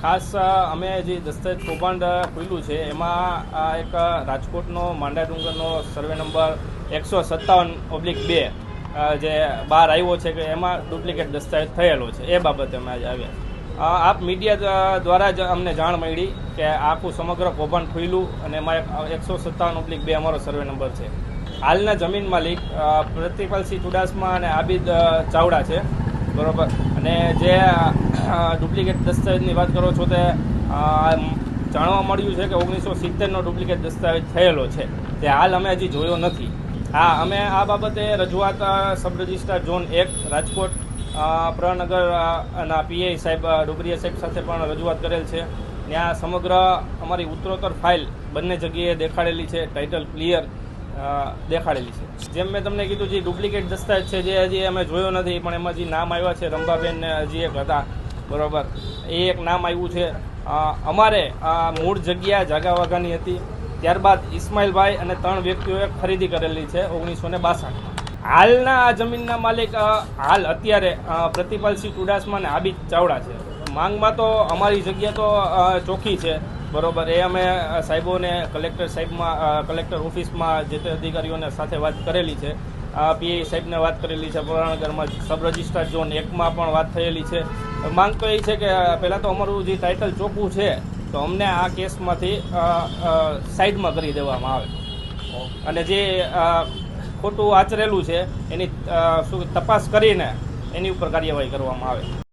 ખાસ અમે જે દસ્તાવેજ કૌભાંડ ખુલ્યું છે એમાં એક રાજકોટનો માંડા ડુંગરનો સર્વે નંબર 157/2 જે બહાર આવ્યો છે કે એમાં ડુપ્લિકેટ દસ્તાવેજ થયેલો છે. એ બાબતે અમે આજે આવ્યા. આપ મીડિયા દ્વારા જ અમને જાણ મળી કે આખું સમગ્ર કૌભાંડ ખુલ્યું અને એમાં 157/2 અમારો સર્વે નંબર છે. હાલના જમીન માલિક પ્રતિપાલસિંહ ચુડાસમા અને આબિદ ચાવડા છે, બરોબર. અને જે ડુપ્લિકેટ દસ્તાવેજની વાત કરો છો તે જાણવા મળ્યું છે કે 1970નો ડુપ્લિકેટ દસ્તાવેજ થયેલો છે, તે હાલ અમે હજી જોયો નથી. હા, અમે આ બાબતે રજૂઆત સબ રજિસ્ટ્રાર ઝોન 1 રાજકોટ પ્રનગરના પીઆઈ સાહેબ ડુબરિયા સાહેબ સાથે પણ રજૂઆત કરેલ છે. ત્યાં સમગ્ર અમારી ઉત્તરોત્તર ફાઇલ બંને જગ્યાએ દેખાડેલી છે, ટાઇટલ ક્લિયર દેખાડેલી છે. જેમ મેં તમને કીધું, જે ડુપ્લિકેટ દસ્તાવેજ છે જે હજી અમે જોયો નથી, પણ એમાં જે નામ આવ્યા છે રંભાબેન હજી એક હતા, બરોબર, એ એક નામ આવ્યું છે. અમારે મૂળ જગ્યા જાગાવાઘાની હતી, ત્યારબાદ ઇસ્માઇલભાઈ અને 3 વ્યક્તિઓએ ખરીદી કરેલી છે 1962. હાલના આ જમીનના માલિક હાલ અત્યારે પ્રતિપાલસિંહ ચુડાસમા અને આબિદ ચાવડા છે. માંગમાં તો અમારી જગ્યા તો ચોખ્ખી છે, બરોબર. એ અમે સાહેબોને કલેક્ટર ઓફિસમાં જે તે અધિકારીઓને સાથે વાત કરેલી છે, પીઆઈ સાહેબને વાત કરેલી છે, પ્રનગરમાં સબ રજિસ્ટ્રાર ઝોન 1માં પણ વાત થયેલી છે. માંગ તો એ છે કે પહેલાં તો અમારું જે ટાઇટલ ચોખ્ખું છે તો અમને આ કેસમાંથી સાઈડમાં કરી દેવામાં આવે અને જે ખોટું આચરેલું છે એની તપાસ કરીને એની ઉપર કાર્યવાહી કરવામાં આવે.